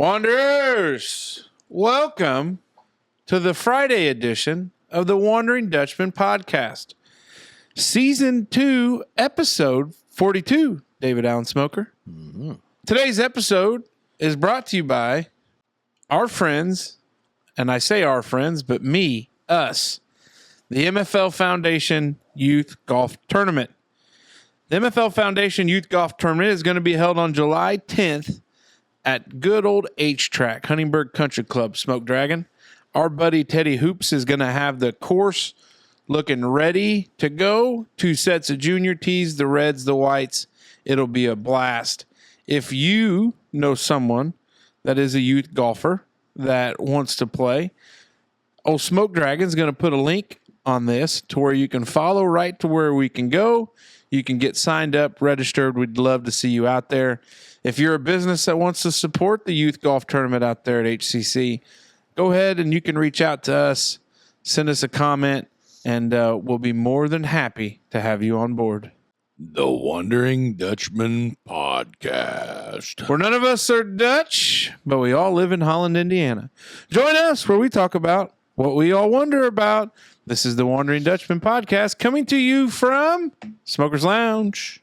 Wanderers, welcome to the Friday edition of the Wondering Dutchmen podcast. Season 2, episode 42, David Allen Smoker. Mm-hmm. Today's episode is brought to you by our friends, and I say our friends, but me, us, the MFL Foundation Youth Golf Tournament. The MFL Foundation Youth Golf Tournament is going to be held on July 10th at good old H-Track, Huntingburg Country Club, Smoke Dragon. Our buddy Teddy Hoops is going to have the course looking ready to go. 2 sets of junior tees, the reds, the whites. It'll be a blast. If you know someone that is a youth golfer that wants to play, old Smoke Dragon's going to put a link on this to where you can follow right to where we can go. You can get signed up, registered. We'd love to see you out there. If you're a business that wants to support the youth golf tournament out there at HCC, go ahead and you can reach out to us, send us a comment, and we'll be more than happy to have you on board. The Wondering Dutchmen podcast. Where none of us are Dutch, but we all live in Holland, Indiana. Join us where we talk about what we all wonder about. This is the Wondering Dutchmen podcast coming to you from Smoker's Lounge.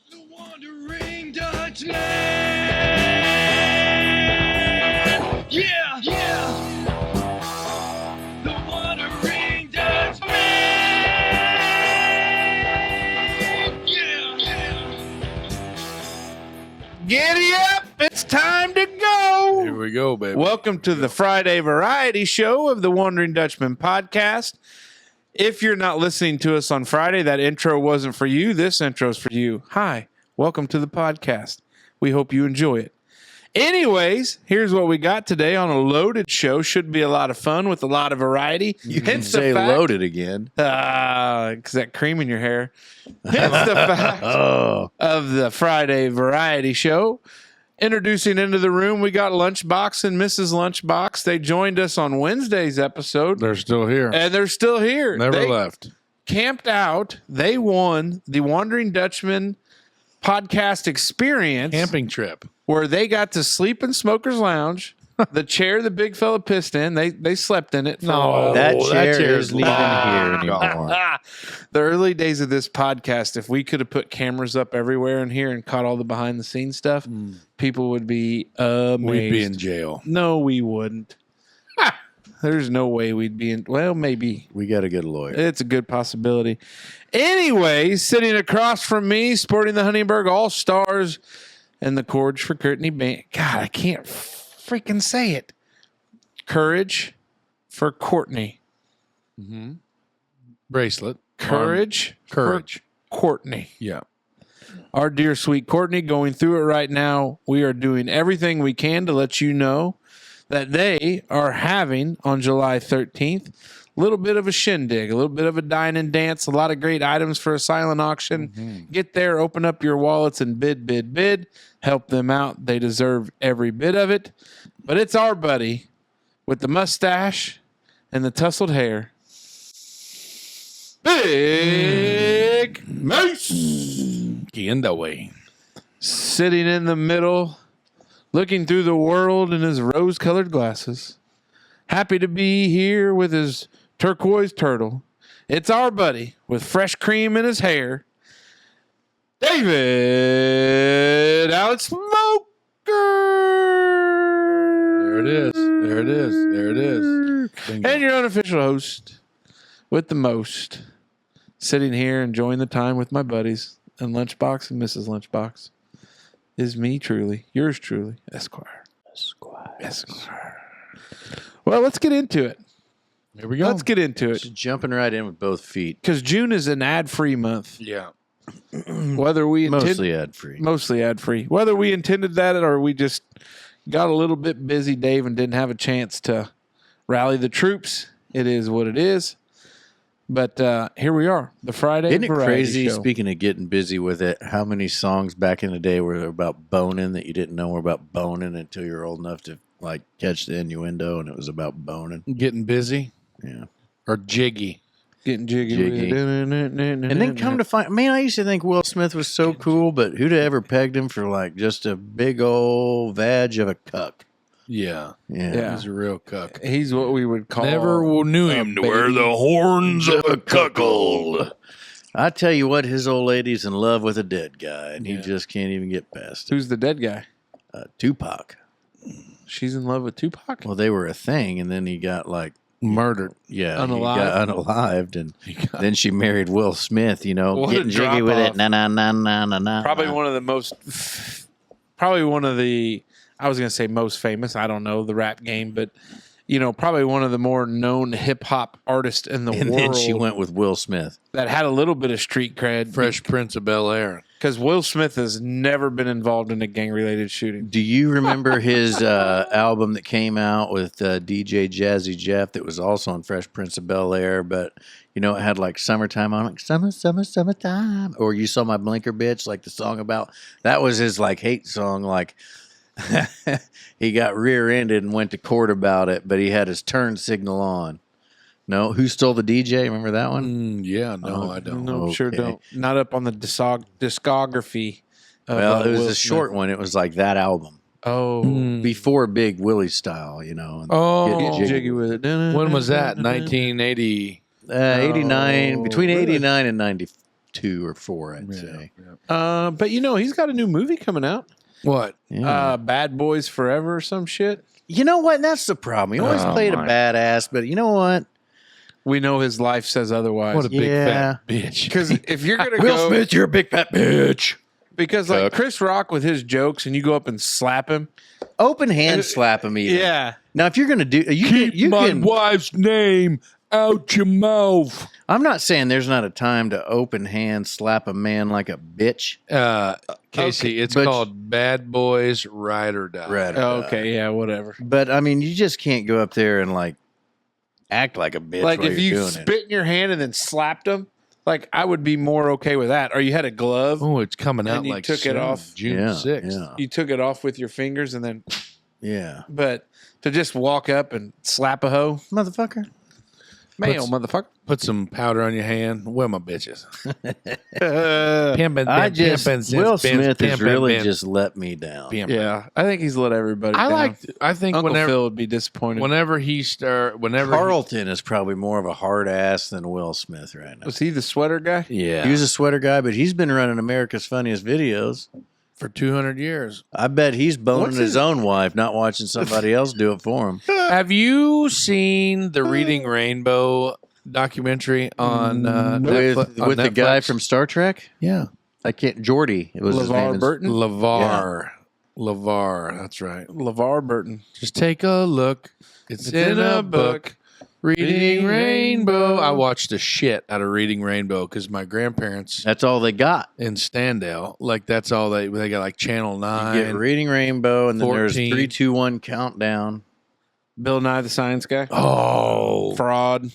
The Wondering Dutchmen. Yeah, yeah. The Wondering Dutchmen. Yeah, yeah. Giddy up! It's time to go! Here we go, baby. Welcome to the Friday variety show of the Wondering Dutchmen podcast. If you're not listening to us on Friday, that intro wasn't for you. This intro's for you. Hi, welcome to the podcast. We hope you enjoy it. Anyways, here's what we got today on a loaded show. Should be a lot of fun with a lot of variety. You can say loaded again. Because that cream in your hair. Hence the fact of the Friday variety show. Introducing into the room, we got Lunchbox and Mrs. Lunchbox. They joined us on Wednesday's episode. They're still here. And they're still here. Never they left. Camped out. They won the Wandering Dutchman podcast experience. Camping trip. Where they got to sleep in Smoker's Lounge. The chair the big fella pissed in, they slept in it. That chair isn't even here anymore. The early days of this podcast, if we could have put cameras up everywhere in here and caught all the behind the scenes stuff, people would be amazed. We'd be in jail. No, we wouldn't. There's no way we'd be in. Well, maybe. We got a good lawyer. It's a good possibility. Anyway, sitting across from me, sporting the Huntingburg All-Stars and the Courage for Courtney band. God, I can't freaking say it. Courage for Courtney. Mm-hmm. Bracelet. Courage for Courtney. Yeah. Our dear sweet Courtney going through it right now. We are doing everything we can to let you know that they are having on July 13th a little bit of a shindig, a little bit of a dine and dance, a lot of great items for a silent auction. Mm-hmm. Get there, open up your wallets and bid. Help them out. They deserve every bit of it. But it's our buddy with the mustache and the tousled hair. Big Mace. Getting that way. Sitting in the middle, looking through the world in his rose-colored glasses. Happy to be here with his turquoise turtle. It's our buddy with fresh cream in his hair. David Allen Smoker. There it is. Bingo. And your unofficial host with the most. Sitting here enjoying the time with my buddies and Lunchbox and Mrs. Lunchbox is me truly, yours truly, Esquire. Well, let's get into it. Here we go. Let's get into it. Just jumping right in with both feet. Because June is an ad-free month. Yeah. Whether we Mostly ad-free. Mostly ad-free. Whether we intended that or we just got a little bit busy, Dave, and didn't have a chance to rally the troops, it is what it is. But here we are, the Friday Isn't it variety crazy, show. speaking of getting busy with it, how many songs back in the day were about boning that you didn't know were about boning until you were old enough to like catch the innuendo and it was about boning? Getting busy. Yeah. Or jiggy. Getting jiggy. Jiggy. And And then come to find, man, I used to think Will Smith was so cool, but who'd have ever pegged him for like just a big old vag of a cuck? Yeah. Yeah. He's a real cuck. He's what we would call Never knew him to wear the horns of a cuckold. I tell you what, his old lady's in love with a dead guy, and he Yeah. just can't even get past it. Who's the dead guy? Tupac. She's in love with Tupac. Well, they were a thing, and then he got like Murdered. yeah, Unalived. he got unalived, and then she married Will Smith. You know, What a getting jiggy with it. drop-off. Na na na na na na. Probably one of the most. Probably one of the. I was going to say most famous. I don't know the rap game, but probably one of the more known hip hop artists in the And world. then she went with Will Smith. that had a little bit of street cred. Fresh Prince of Bel-Air. Because Will Smith has never been involved in a gang related shooting. Do you remember his album that came out with DJ Jazzy Jeff that was also on Fresh Prince of Bel-Air, but it had like summertime on, like summertime, or You Saw My Blinker Bitch, like the song about that was his like hate song, like he got rear-ended and went to court about it, but he had his turn signal on. No, Who Stole the DJ? Remember that one? Yeah, no, I don't. No, sure Okay. don't. Not up on the discography. Of, Well, it was Will a Smith. short one. It was like that album Oh. before Big Willie style, and Oh. Getting Get jiggy with it. When was that? 1980. 89, between really? 89 and 92 or 4, I'd say. But he's got a new movie coming out. What? Yeah. Bad Boys Forever or some shit. You know what? That's the problem. He always Oh, played a my. badass, but you know what? We know his life says otherwise. What a big Yeah. fat bitch. Because if you're gonna Will go, Smith, you're a big fat bitch. because like Chris Rock with his jokes, and you go up and slap him. Open hand slap him even. Yeah, Now, if you're going to do, you can. wife's name out your mouth. I'm not saying there's not a time to open hand slap a man like a bitch. Casey, Okay, it's but- called Bad Boys Ride or Die. Right. okay, yeah, whatever. But I mean, you just can't go up there and like act like a bitch. Like while if you're you doing spit in your hand and then slapped him, like I would be more okay with that. Or you had a glove, Oh, it's coming And out you like took it soon, off. June Yeah, 6th. yeah. you took it off with your fingers, and then. Yeah, But to just walk up and slap a hoe, motherfucker. male motherfucker. Put some powder on your hand. Where my bitches? Uh, Pimpin', I just pimpin' since Will been Smith has pimpin' really been just let me down. pimpin'. yeah, I think he's let everybody. down. I think Uncle whenever Phil would be disappointed. whenever he Carlton is probably more of a hard ass than Will Smith right now. Was he the sweater guy? yeah, He was a sweater guy, but he's been running America's Funniest Videos. for 200 years. I bet he's boning What's his his- own wife, not watching somebody else do it for him. Have you seen the Reading Rainbow documentary on With the guy from Star Trek? yeah I can't. Jordy. It was his name. LeVar Burton. LeVar, that's right. LeVar Burton. Just take a look. It's in a book. Reading Rainbow. I watched the shit out of Reading Rainbow because my grandparents That's all they got. in Standale, like that's all they got, like Channel You 9. get Reading Rainbow, and then there's 14. 3, 2, 1 countdown. Bill Nye the Science Guy. Oh Fraud.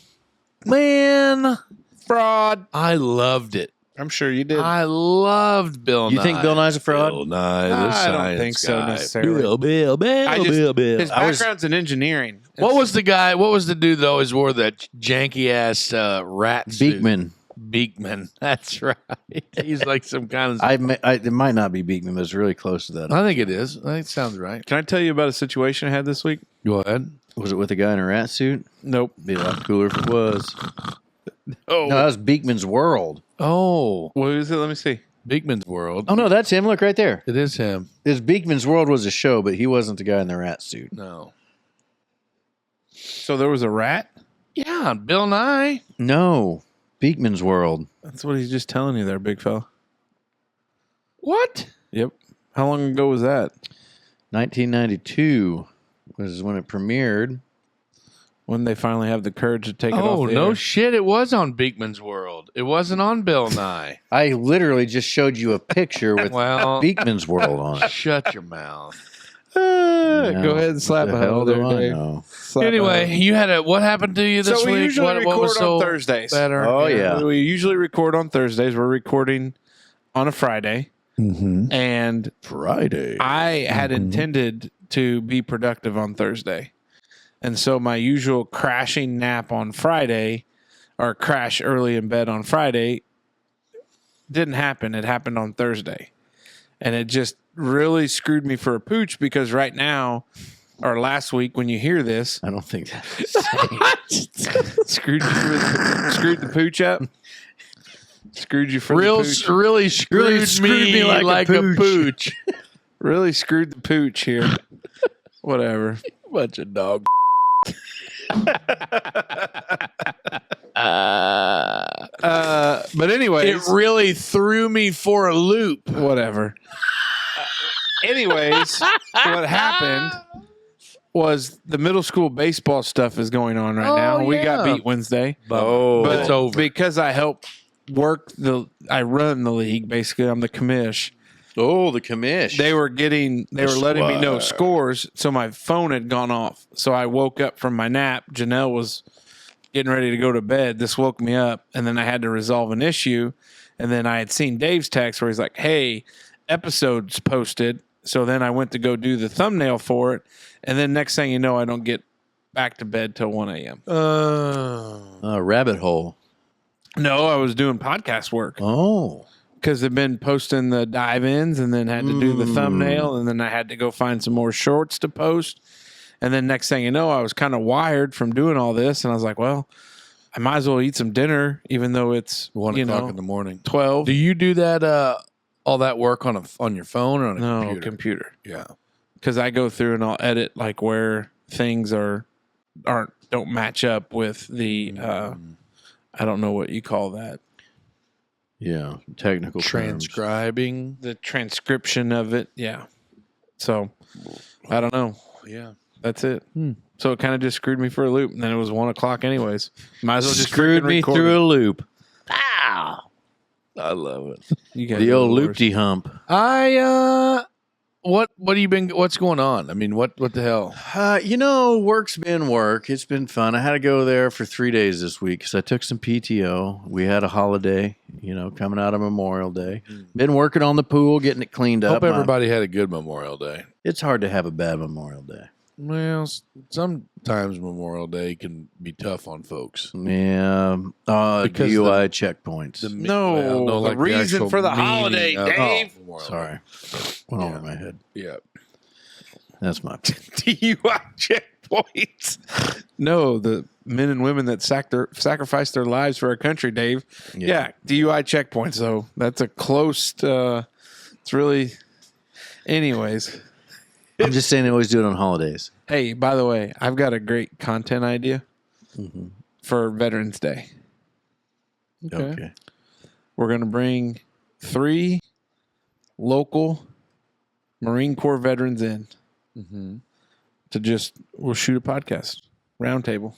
man, Fraud. I loved it. I'm sure you did. I loved Bill Nye. You think Bill Nye's a fraud? Bill Nye, the I don't science think so guy. necessarily. Bill. His I was- background's in engineering. What was the guy? What was the dude that always wore that janky ass rat suit? Beekman. That's right. He's like some kind of. It might not be Beekman, but it's really close to that. I think it is. I think it sounds right. Can I tell you about a situation I had this week? Go ahead. Was it with a guy in a rat suit? Nope. Be a lot cooler if it was. Oh. No, that was Beekman's World. Oh, What is it? Let me see. Beekman's World. Oh no, that's him. Look right there. It is him. His Beekman's World was a show, but he wasn't the guy in the rat suit. No. So there was a rat? Yeah, Bill Nye. No, Beekman's World. That's what he's just telling you there, big fella. What? Yep. How long ago was that? 1992 was when it premiered. When they finally have the courage to take it off Oh, the no air. shit. It was on Beekman's World. It wasn't on Bill Nye. I literally just showed you a picture with Well, Beekman's World on it. shut your mouth. Go ahead and slap What a the hoe hell there, do I Dave. know? Slap a Anyway, hoe. you had a. What happened to you this So we week? usually What record was so on Thursdays. better? Oh, yeah. We usually record on Thursdays. We're recording on a Friday. And Friday. I had intended to be productive on Thursday. And so my usual crashing nap on Friday, or crash early in bed on Friday. Didn't happen. It happened on Thursday. And it just really screwed me for a pooch because right now, or last week when you hear this, I don't think that's screwed the pooch up. Screwed you for the pooch. Really screwed me like a pooch. Really screwed the pooch here. Whatever. Bunch of dog. But anyways, It really threw me for a loop. whatever. Anyways, what happened was the middle school baseball stuff is going on right now. We got yeah. beat Wednesday. But it's over. Because I help I run the league. Basically, I'm the commish. Oh, the commish. They were letting me know scores, so my phone had gone off. So I woke up from my nap. Janelle was getting ready to go to bed. This woke me up, and then I had to resolve an issue. And then I had seen Dave's text where he's like, "Hey, episodes posted." So then I went to go do the thumbnail for it, and then next thing you know, I don't get back to bed till 1 a.m. Rabbit hole. No, I was doing podcast work. Oh. Because they've been posting the dive-ins and then had to do the thumbnail, and then I had to go find some more shorts to post. And then next thing you know, I was kind of wired from doing all this, and I was like, well, I might as well eat some dinner, even though it's 1 o'clock in the morning. 12. Do you do that? All that work on your phone or on a computer. Yeah. Because I go through and I'll edit like where things don't match up with the I don't know what you call that. Yeah, technical Transcribing. The transcription of it. Yeah. So I don't know. Yeah. That's it. So it kind of just screwed me for a loop. And then it was 1 o'clock anyways. Might as well just Screwed me record through it. a loop. I love it. You guys The are old worst. loop-de hump. What have you been? What's going on? I mean, what the hell? Work's been work. It's been fun. I had to go there for 3 days this week because I took some PTO. We had a holiday, coming out of Memorial Day. Been working on the pool, getting it cleaned up. Hope everybody had a good Memorial Day. It's hard to have a bad Memorial Day. Well, sometimes Memorial Day can be tough on folks. Yeah. Because DUI checkpoints. The the reason actual for the meaning holiday, of- Dave. Memorial Sorry. Went over my head. Day. Yeah. That's my DUI checkpoints. No, the men and women that sacrificed their lives for our country, Dave. Yeah, DUI checkpoints, though. That's a close, it's really, anyways. I'm just saying they always do it on holidays. Hey, by the way, I've got a great content idea for Veterans Day. Okay. We're going to bring 3 local Marine Corps veterans in to we'll shoot a podcast. Round table.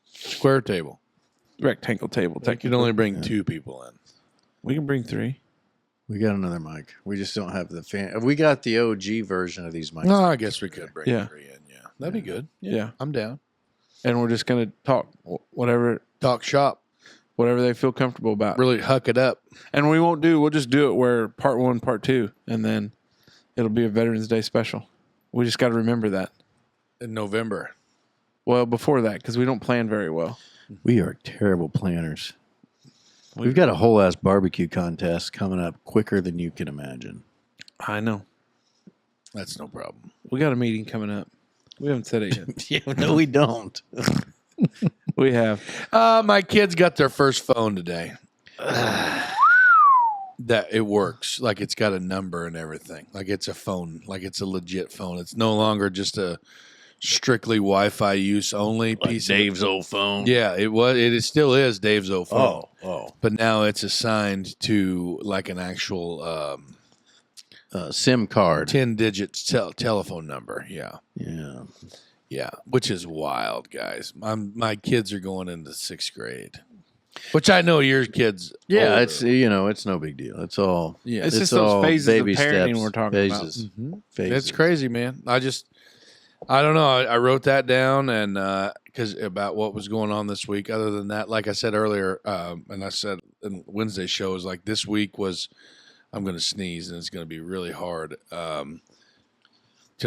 Square table. Rectangle table. You can only bring 2 people in. We can bring 3. We got another mic. We just don't have the fan. We got the OG version of these mics. No, I guess we could bring 3 Yeah. in. Yeah, that'd be good. Yeah. I'm down. And we're just going to talk whatever Talk shop. they feel comfortable about. Really huck it up. And we'll just do it where part 1, part 2, and then it'll be a Veterans Day special. We just got to remember that. In November. Well, before that, because we don't plan very well. We are terrible planners. We've got a whole ass barbecue contest coming up quicker than you can imagine. I know. That's no problem. We got a meeting coming up. We haven't said it yet. Yeah, no, we don't. We have. My kids got their first phone today. That it works. Like it's got a number and everything. Like it's a phone. Like it's a legit phone. It's no longer just a strictly Wi-Fi use only piece. Dave's old phone. Yeah, it was. It still is Dave's old phone. Oh. But now it's assigned to like an actual SIM card. 10-digit telephone number. Yeah. Yeah. Yeah, which is wild, guys. My kids are going into 6th grade, which I know your kids. Yeah, older. it's it's no big deal. It's all It's just those phases of parenting we're talking about. phases. It's crazy, man. I don't know. I wrote that down and because about what was going on this week. Other than that, like I said earlier, and I said in Wednesday's show is like this week was. I'm going to sneeze and it's going to be really hard to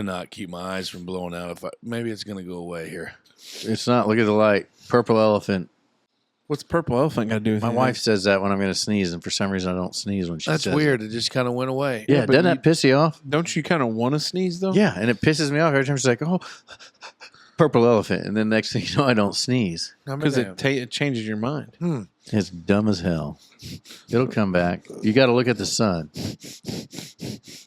not keep my eyes from blowing out. Maybe it's going to go away here. It's not. Look at the light. Purple elephant. What's purple elephant got to do with My anything? wife says that when I'm going to sneeze, and for some reason I don't sneeze when she That's says weird. it. It just kind of went away. Yeah, but doesn't that piss you off? Don't you kind of want to sneeze though? Yeah, and it pisses me off every time she's like, "Oh, purple elephant," and then next thing you know, I don't sneeze. Because it changes your mind. It's dumb as hell. It'll come back. You got to look at the sun,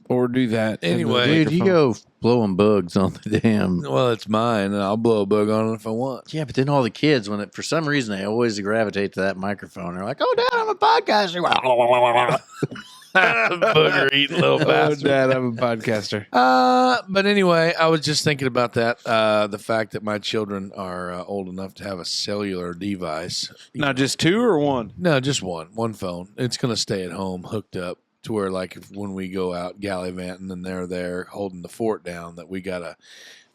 Or do that. in the Anyway. dude. You microphone. go blowing bugs on the damn. Well, it's mine, and I'll blow a bug on it if I want. Yeah, but then all the kids, for some reason, they always gravitate to that microphone. They're like, "Oh, Dad, I'm a podcaster." Booger eating little Oh, bastard. Dad, I'm a podcaster. But anyway, I was just thinking about that. The fact that my children are old enough to have a cellular device. Not just two or one? No, just one phone. It's going to stay at home hooked up to where, like, when we go out gallivanting and they're there holding the fort down, that we got a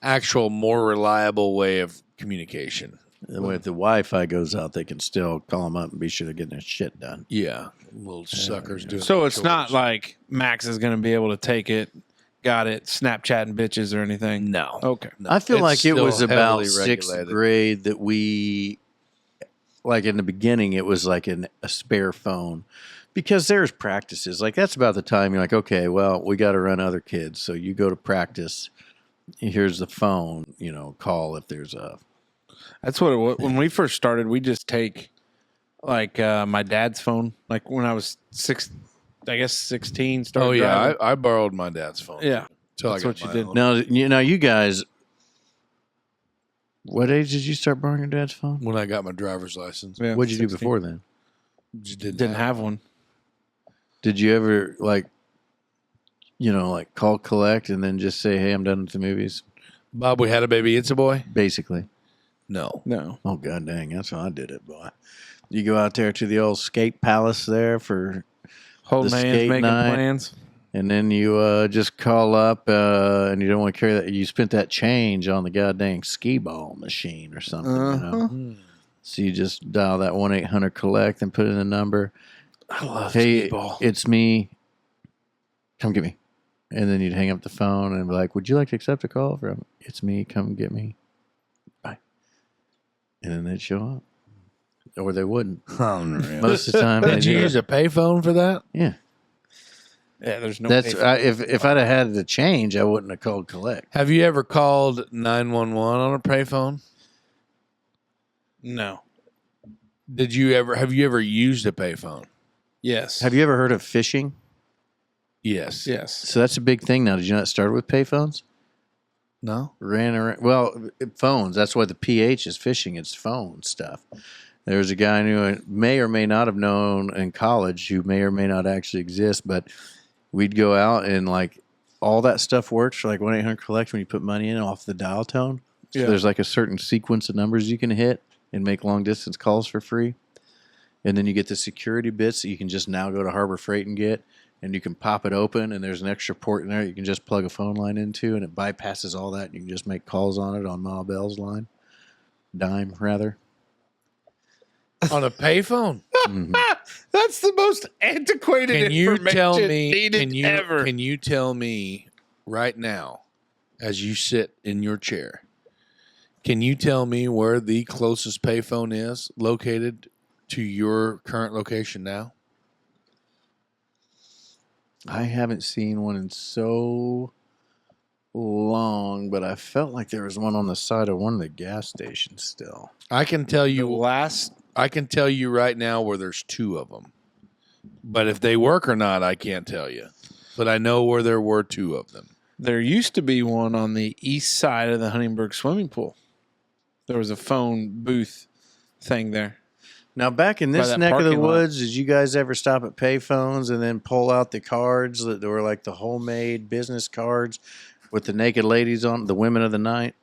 actual more reliable way of communication. And if the Wi-Fi goes out, they can still call them up and be sure they're getting their shit done. Yeah, little suckers doing. So their it's not chores. like Max is going to be able to take it, got it, Snapchatting bitches or anything. No. Okay. No. I feel It's like it was still about heavily sixth regulated. grade that we, like in the beginning, it was like a spare phone because there's practices. Like that's about the time you're like, okay, well, we got to run other kids. So you go to practice. Here's the phone, call if there's a. That's what it was. When we first started, we just take like my dad's phone. Like when I was 16, started Oh yeah, driving. I borrowed my dad's phone. Yeah. Till That's I got what you my did. own. Now, you guys, what age did you start borrowing your dad's phone? When I got my driver's license. Yeah, What'd you do 16. before then? Just Didn't have one. Did you ever like call collect and then just say, "Hey, I'm done with the movies"? Bob, we had a baby. It's a boy. Basically. No. No. Oh god dang, that's how I did it, boy. You go out there to the old skate palace there Holding The hands, skate making night. plans. and then you just call up and you don't want to carry that. You spent that change on the goddamn skee ball machine or something. Uh-huh. So you just dial that 1-800-collect and put in a number. I love Hey, skee ball. it's me. Come get me. And then you'd hang up the phone and be like, "Would you like to accept a call from? It's me. Come get me." Bye. And then they'd show up, or they wouldn't. Unreal. Most of the time, they Did you do. use a payphone for that? Yeah. Yeah, there's no. That's pay- if I'd have had the change, I wouldn't have called collect. Have you ever called 911 on a payphone? no. Have you ever used a payphone? Yes. Have you ever heard of phishing? Yes. Yes. So that's a big thing now. Did you not start with payphones? No? Ran around. Well, phones. That's why the PH is phishing. It's phone stuff. There's a guy who I may or may not have known in college who may or may not actually exist, but we'd go out and like all that stuff works for like 1-800-collect when you put money in off the dial tone. So Yeah. there's like a certain sequence of numbers you can hit and make long distance calls for free. And then you get the security bits that you can just now go to Harbor Freight and get. And you can pop it open, and there's an extra port in there you can just plug a phone line into, and it bypasses all that. And you can just make calls on it on Ma Bell's line. Dime, rather. On a payphone? Mhm. That's the most antiquated Can you information tell me needed ever. can you tell me right now, as you sit in your chair, can you tell me where the closest payphone is located to your current location now? I haven't seen one in so long, but I felt like there was one on the side of one of the gas stations still. I can tell the you last I can tell you right now where there's two of them. But if they work or not, I can't tell you. But I know where there were two of them. there used to be one on the east side of the Huntingburg swimming pool. There was a phone booth thing there. Now, back in By this that neck of the parking lot. woods, did you guys ever stop at payphones and then pull out the cards that were like the homemade business cards with the naked ladies on, the women of the night?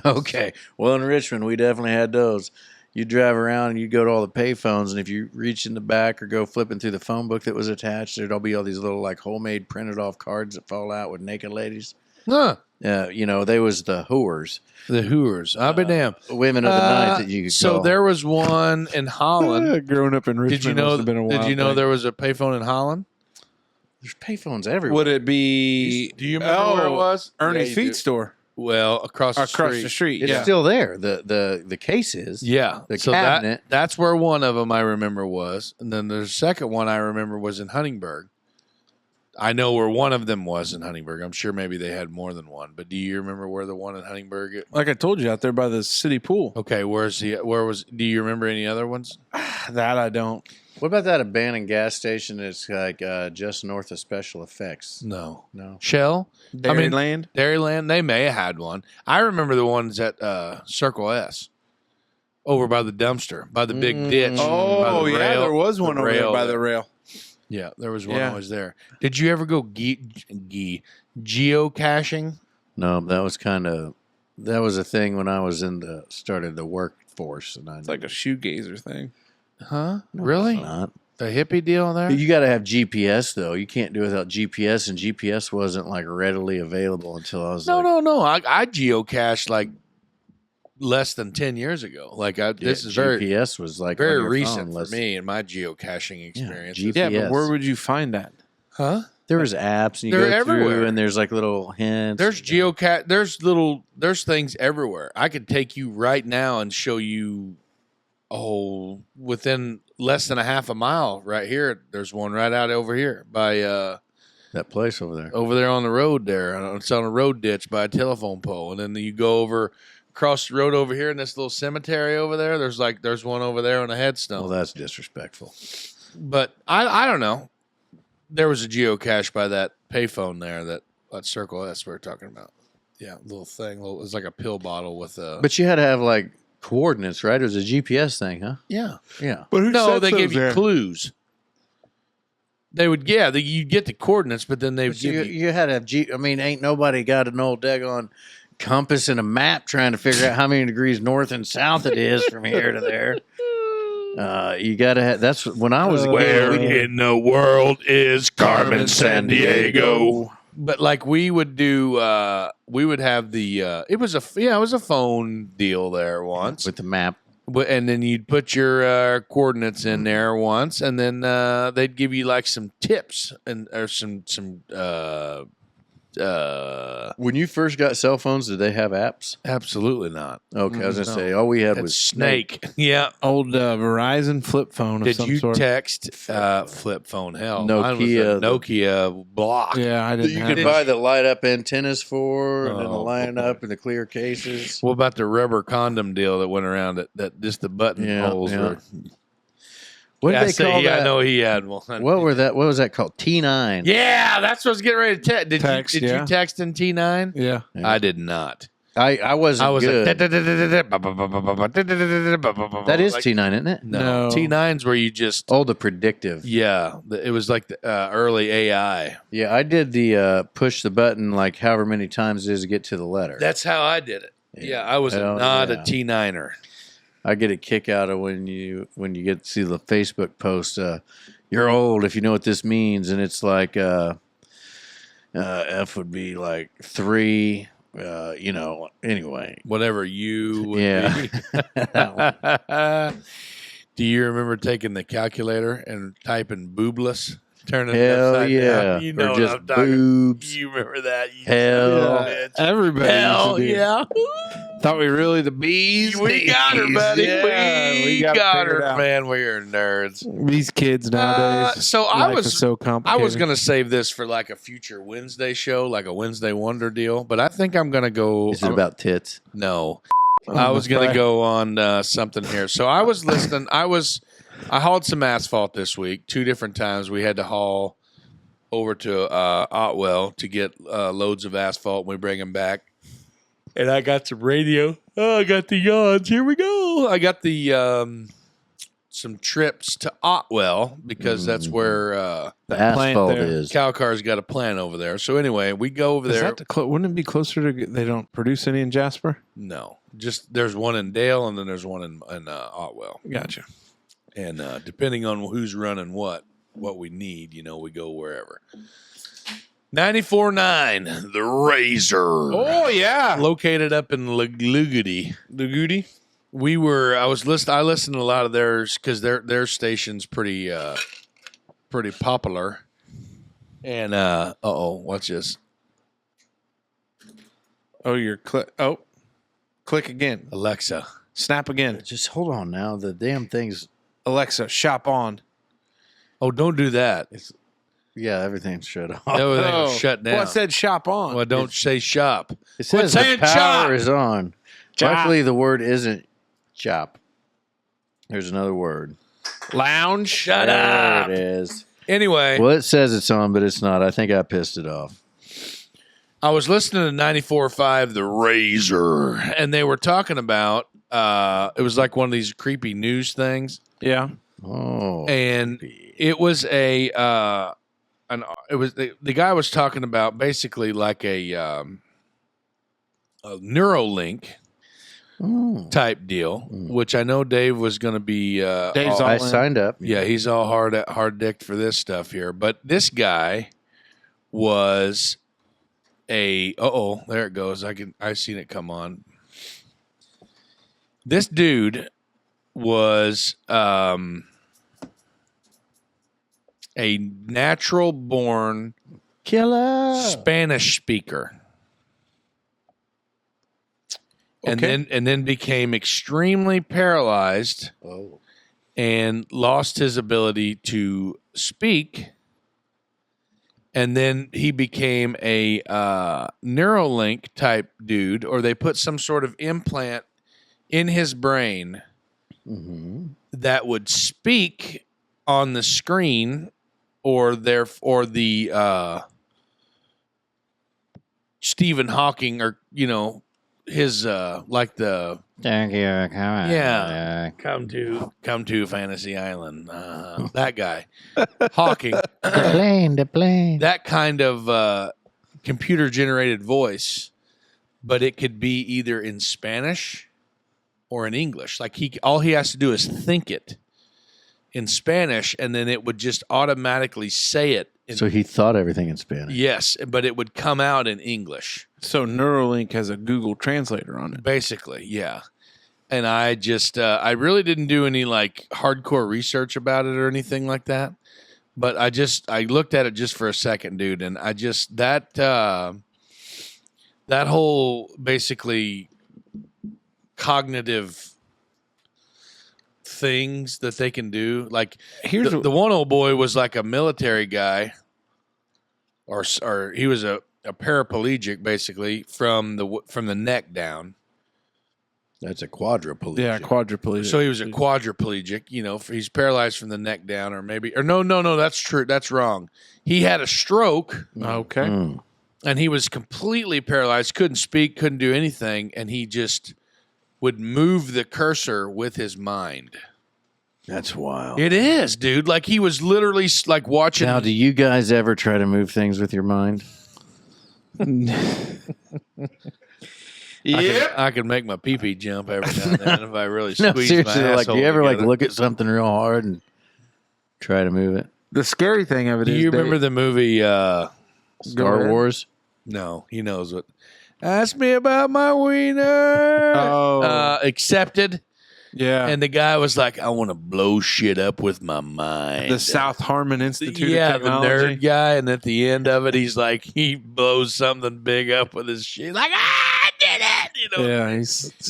Okay. Well, in Richmond, we definitely had those. You drive around and you go to all the payphones, and if you reach in the back or go flipping through the phone book that was attached, there'd all be all these little like homemade printed off cards that fall out with naked ladies. Huh. They was the whores, The Hooers. I'll be damned. women of the night that you could So call. there was one in Holland. Growing up in Richmond, Did you know? must have been a Did wild you know thing. there was a payphone in Holland? There's payphones everywhere. Would it be? Do you remember where it was? Ernie's Yeah, you Feed do. Store. across the street. the street. It's Yeah. still there. The case is. Yeah, The so cabinet. that's where one of them I remember was, and then the second one I remember was in Huntingburg. I know where one of them was in Huntingburg. I'm sure maybe they had more than one, but do you remember where the one in Huntingburg? Like I told you, out there by the city pool. Okay, do you remember any other ones? That I don't. What about that abandoned gas station that's like just north of Special Effects? No. No. Shell? Dairyland. Dairyland, they may have had one. I remember the ones at Circle S over by the dumpster, by the big ditch. by Oh, the yeah, rail- there was one the over there rail by there. the rail. Yeah, there was one Yeah. always there. Did you ever go geocaching? No, that was a thing when I was started the workforce, and It's like a shoegazer thing. Huh? Really? not. The hippie deal there? You got to have GPS though. You can't do it without GPS, and GPS wasn't like readily available until I was No. I geocached like less than 10 years ago. Like this is very GPS was like on very your recent phone. for me in my geocaching experience. GPS. Yeah, but where would you find that? Huh? There was apps, and you They're go through, everywhere. and there's like little hints. There's there's things everywhere. I could take you right now and show you within less than a half a mile right here. There's one right out over here by that place over there. over there on the road there. It's on a road ditch by a telephone pole. And then you go over across the road over here in this little cemetery over there. There's one over there on a headstone. Well, that's disrespectful. But I don't know. There was a geocache by that payphone there that Circle S we were talking about. Yeah, little thing. It was like a pill bottle with a. But you had to have like coordinates, right? It was a GPS thing, huh? Yeah. Yeah. But who No, sets they those give you there? clues. They would, you'd get the coordinates, but then they would But give you. you had to have I mean, ain't nobody got an old daggone compass and a map trying to figure out how many degrees north and south it is from here to there. You got to have. That's when I was a kid. we didn't- the world is Carmen Sandiego? But like we would do, we would have the. It was a phone deal there once. with the map. And then you'd put your coordinates in there once, and then they'd give you like some tips or some When you first got cell phones, did they have apps? absolutely not. Okay, I was gonna No. say all we had That's was Snake. Yeah. Old Verizon flip phone of Did some you sort. text flip phone? Hell, mine was a Nokia. Nokia block. Yeah, I That didn't you have could it. buy the light up antennas for, and then the Oh, line boy. up and the clear cases. What about the rubber condom deal that went around that just the button Yeah, holes yeah. were? What did Yeah, they call that? I know he had one. What was that called? T9. Yeah, that's what I was getting ready to text. Text, Did yeah. you text in T9? Yeah. Yeah. I did not. I wasn't I was good. that That is T9, isn't it? No, No. T9's where you just Oh, the predictive. it was like the early AI. Yeah, I did the push the button like however many times it is to get to the letter. That's how I did it. Yeah, I was Hell not yeah. a T9er. I get a kick out of when you get to see the Facebook post. You're old if you know what this means, and it's like F would be like 3. Anyway. Whatever you would Yeah. be. Do you remember taking the calculator and typing boobless? Turning it Hell upside yeah. down? You know or what just I'm talking. boobs. You remember that? You Hell. son of a bitch. Everybody Hell used to do. yeah. Thought we really the bees. We got her, buddy. Yeah, we got it got figured her, out. man. We are nerds. These kids nowadays. So life is so I complicated. was gonna save this for like a future Wednesday show, like a Wednesday Wonder deal, but I think I'm gonna go. Is it about tits? No, I was gonna go on something here. So I was listening. I hauled some asphalt this week. 2 different times we had to haul over to Otwell to get loads of asphalt. And we bring them back. And I got some radio. Oh, I got the yawns. Here we go. I got the some trips to Otwell because that's where The That plant asphalt there. is. Cowcar's got a plant over there. So anyway, we go over Is there. that wouldn't it be closer to? They don't produce any in Jasper. No, just there's one in Dale and then there's one in Otwell. Gotcha. And depending on who's running what we need, we go wherever. 94.9, the Razor. Oh yeah, Located up in Lugudi. Lugudi. I listened to a lot of theirs because their station's pretty popular. And watch this. Oh, you're click again. Alexa. Snap again. Just hold on now. The damn thing's. Alexa, shop on. Oh, don't do that. Yeah, everything's shut off. Everything's shut down. Well, I said shop on. Well, don't say shop. It says saying the power chop. is on. Chop. Luckily, the word isn't chop. There's another word. Lounge. Shut There up. it is. Anyway, Well, it says it's on, but it's not. I think I pissed it off. I was listening to 94.5 The Razor, and they were talking about it was like one of these creepy news things, Yeah. Oh. and it was the guy was talking about basically like a Neuralink Oh. type deal, which I know Dave was going to be. Dave's all- all I in. signed up. yeah, he's all hard dicked for this stuff here. But this guy was there it goes. I've seen it come on. This dude was a natural born Killer. Spanish speaker. Okay. And then became extremely paralyzed Oh. and lost his ability to speak. And then he became a Neuralink type dude, or they put some sort of implant in his brain Mm-hmm. that would speak on the screen, or the Stephen Hawking, or his like the Thank you for coming. Yeah. come to Fantasy Island, that guy Hawking, The plane. that kind of computer generated voice, but it could be either in Spanish or in English. Like all he has to do is think it in Spanish, and then it would just automatically say it. So he thought everything in Spanish. Yes, but it would come out in English. So Neuralink has a Google translator on it. Basically, yeah. And I just, I really didn't do any like hardcore research about it or anything like that. But I looked at it just for a second, dude. And I just, that whole basically cognitive things that they can do. Like the one old boy was like a military guy, or he was a paraplegic basically from the neck down. That's a quadriplegic. Yeah, quadriplegic. So he was a quadriplegic, he's paralyzed from the neck down, or no, that's true. That's wrong. He had a stroke, Okay. Mm. and he was completely paralyzed, couldn't speak, couldn't do anything, and he just would move the cursor with his mind. That's wild. It is, dude. Like he was literally like watching. Now, do you guys ever try to move things with your mind? I can make my pee-pee jump every now and then if I really No, squeeze seriously. my Like, asshole do you ever together. look at something real hard and try to move it? The scary thing of it Do is, you remember the movie? Go Star ahead. Wars. No, he knows what. Ask me about my wiener. Oh. Accepted. Yeah. And the guy was like, I want to blow shit up with my mind. the South Harmon Institute yeah, of the Technology. nerd guy. And at the end of it, he's like, he blows something big up with his shit. Like, I did it. Yeah,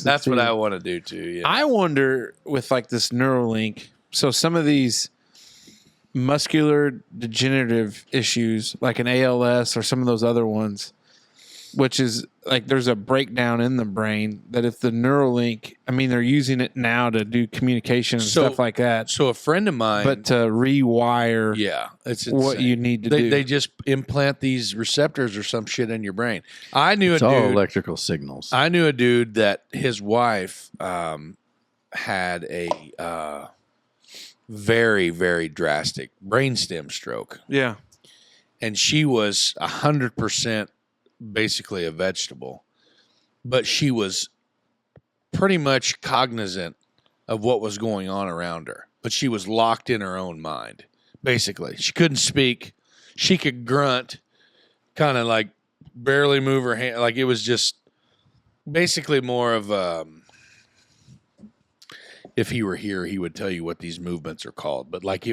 That's what I want to do too. Yeah. I wonder with like this Neuralink. So some of these muscular degenerative issues, like an ALS or some of those other ones, which is like there's a breakdown in the brain that if the Neuralink, I mean, they're using it now to do communication and So- stuff like that, So a friend of mine, but to rewire yeah, it's what insane. you need to They do. just implant these receptors or some shit in your brain. I knew It's a all dude. electrical signals. I knew a dude that his wife had a very, very drastic brainstem stroke, yeah. and she was 100% basically a vegetable, but she was pretty much cognizant of what was going on around her, but she was locked in her own mind. Basically, she couldn't speak. She could grunt, kind of like barely move her hand. Like it was just basically more of if he were here, he would tell you what these movements are called. But like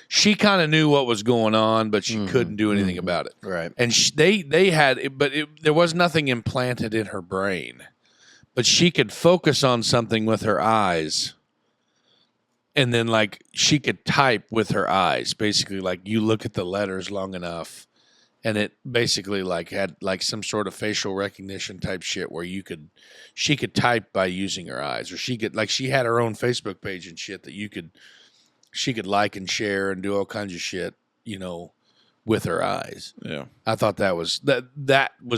she kind of knew what was going on, but she couldn't do anything about it. Right. And they had, but there was nothing implanted in her brain. But she could focus on something with her eyes. And then like she could type with her eyes. Basically, like you look at the letters long enough. And it basically like had like some sort of facial recognition type shit where she could type by using her eyes, or she had her own Facebook page and shit that she could like and share and do all kinds of shit, with her eyes. Yeah. I thought that was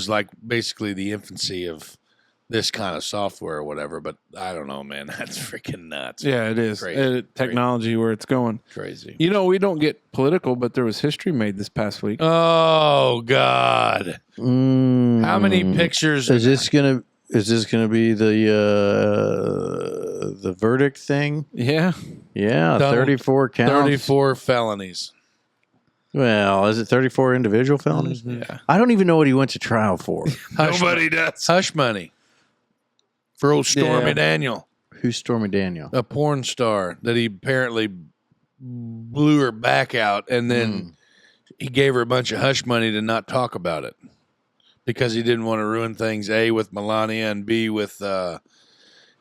like basically the infancy of this kind of software or whatever, but I don't know, man. That's freaking nuts. Yeah, it is. Crazy. Technology where it's going. Crazy. We don't get political, but there was history made this past week. Oh God. How many pictures Is this gonna be the verdict thing? Yeah. Yeah, 34 counts. 34 felonies. Well, is it 34 individual felonies? Yeah. I don't even know what he went to trial for. Nobody does. Hush money for old Stormy Yeah. Daniel, Who's Stormy Daniel? a porn star that he apparently blew her back out, and then he gave her a bunch of hush money to not talk about it because he didn't want to ruin things, A, with Melania, and B, with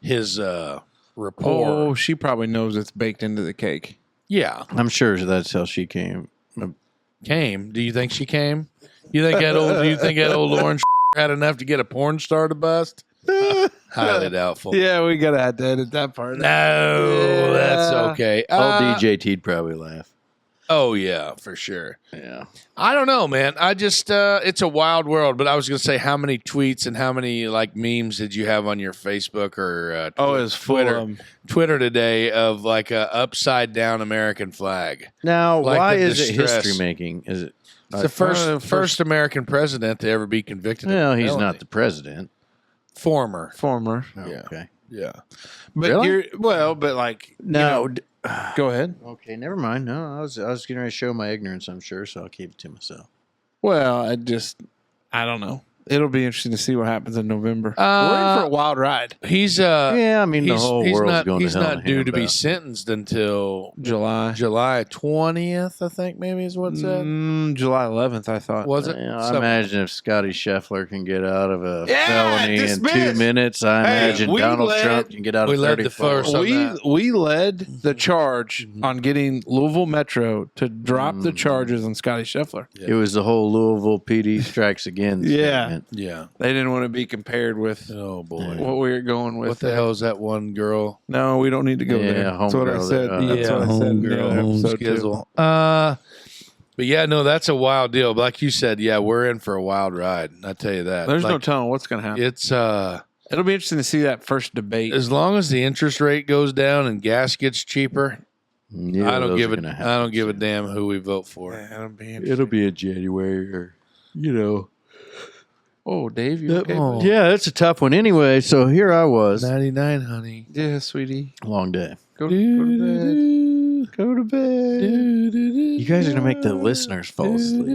his rapport. Oh, she probably knows it's baked into the cake. Yeah. I'm sure that's how she came. Came. Do you think she came? Do you think that old Lauren had enough to get a porn star to bust? Highly doubtful. Yeah, we gotta have to edit that part. No, that's okay. Old DJ T'd probably laugh. Oh yeah, for sure. Yeah. I don't know, man. I just it's a wild world. But I was gonna say, how many tweets and how many like memes did you have on your Facebook or It was full Twitter? of 'em. Twitter today of like a upside down American flag. Now, Like why the is it distress. history making? Is it? It's the first American president to ever be convicted. Well, of a he's felony. not the president. Former. Former. Oh, Yeah. Okay. Yeah. But Really? but like No. go ahead. Okay, never mind. No, I was getting ready to show my ignorance, I'm sure, so I'll keep it to myself. Well, I don't know. It'll be interesting to see what happens in November. We're in for a wild ride. He's Yeah, I mean, the he's, whole he's world's not going he's to hell in not due a to be handbasket. sentenced until July. July 20th, I think maybe is what it said. July 11th, I thought. Was it? Yeah, I Something. imagine if Scotty Scheffler can get out of a Yeah, felony in dismissed. 2 minutes, I Hey, imagine we Donald led- Trump can get out we of led the 34. first. on We led the charge Mm-hmm. on getting Louisville Metro to drop the charges on Scotty Scheffler. It was the whole Louisville PD strikes again. Yeah. statement. Yeah. They didn't want to be compared with Oh boy. what we were going with. What the hell is that one girl? No, we don't need to go Yeah, there. That's what I homegirl said. that, That's what I said in the other episode, too. Skizzle. But yeah, no, that's a wild deal. But like you said, yeah, we're in for a wild ride. I tell you that. There's no Like, telling what's going to happen. It's It'll be interesting to see that first debate. as long as the interest rate goes down and gas gets cheaper, Yeah, I don't those give are a gonna I happen don't give a soon. damn who we vote for. It'll be interesting. It'll be in January or, Oh, Dave, you okay? Oh. buddy? Yeah, it's a tough one anyway. So here I was. 99, honey. Yeah, sweetie. Long day. Go to bed. Go to bed. You guys are going to make the listeners fall asleep.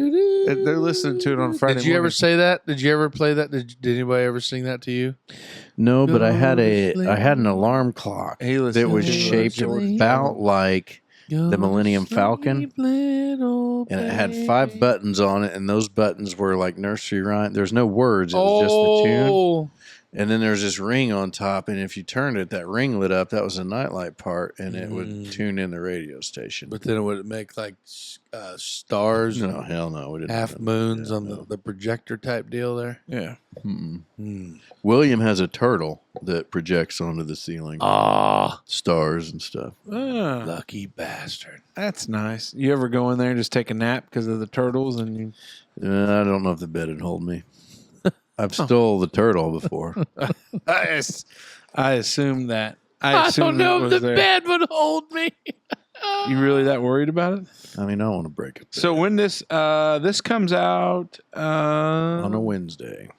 They're listening to it on Friday Did you ever morning. say that? Did you ever play that? Did anybody ever sing that to you? No, but I had Go to I had an alarm clock He that listened was to shaped George about like the Millennium Falcon, and it had 5 buttons on it, and those buttons were like nursery rhyme. There's no words; it was just the tune. Oh, And then there's this ring on top, and if you turned it, that ring lit up. That was a nightlight part, and it would tune in the radio station. but then it would make like stars No, and hell no, we didn't. half have that. moons Yeah, on no. the projector type deal there. Yeah. Mm-mm. Hmm. William has a turtle that projects onto the ceiling, Ah, stars and stuff. Ah, lucky bastard. that's nice. You ever go in there and just take a nap because of the turtles? And you... I don't know if the bed would hold me. I've stole the turtle before. I assume that. I assume that was there. bed would hold me. You really that worried about it? I mean, I don't want to break it. So when this comes out On a Wednesday.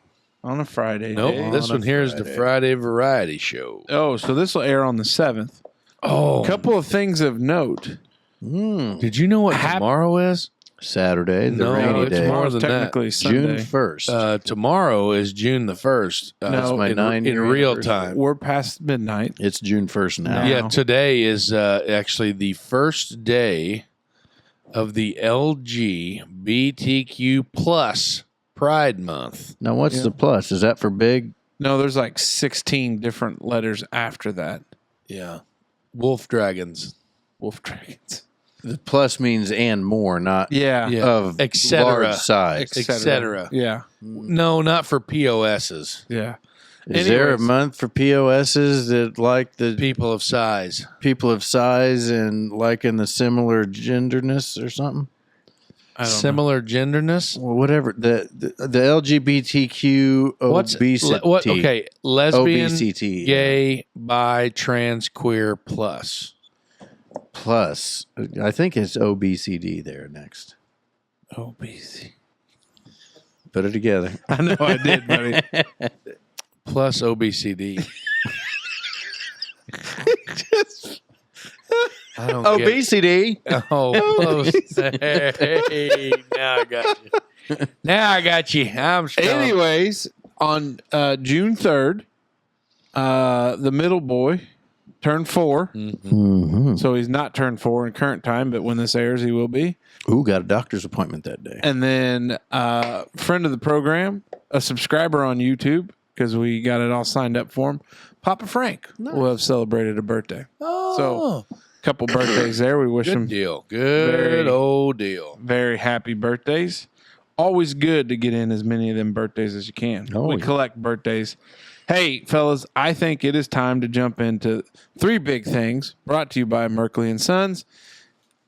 on a Friday. Nope, Dave. this On a one here is the Friday. Friday Variety Show. Oh, so this will air on the 7th. Oh, A couple of things of note. Mm. did you know what tomorrow is? Saturday, the No, rainy it's day. more than that. technically June Sunday. 1st. Tomorrow is June the 1st. No, That's my in 9-year real anniversary. time. We're past midnight. It's June 1st now. No. Yeah, today is actually the first day of the LGBTQ plus Pride Month. Now, what's the plus? Is that for big? No, there's like 16 different letters after that. Yeah. Wolf dragons. Wolf dragons. The plus means and more, not Yeah. Yeah. of Et cetera. large size. Et cetera. Yeah. No, not for POSs. Yeah. Is there a Anyways. month for POSs that like the People of size. people of size and like in the similar genderness or something? I don't know. Similar genderness. Well, whatever. The LGBTQ obesity. Okay, lesbian, Obesity. gay, bi, trans, queer, plus. Plus, I think it's OBCD there next. OBC. Put it together. I know I did, buddy. Plus OBCD. I don't get Obesity. Oh, close. Hey, now I got you. Now I got you. I'm strong. Anyways, on June 3rd, the middle boy turned 4. Mm-hmm. So he's not turned 4 in current time, but when this airs, he will be. Ooh, got a doctor's appointment that day. And then friend of the program, a subscriber on YouTube, because we got it all signed up for him, Papa Frank will have celebrated a birthday. Oh, So, couple birthdays there. We wish good him deal. Good very- old deal. very happy birthdays. Always good to get in as many of them birthdays as you can. Oh, we yeah. collect birthdays. Hey, fellas, I think it is time to jump into 3 big things brought to you by Merkley and Sons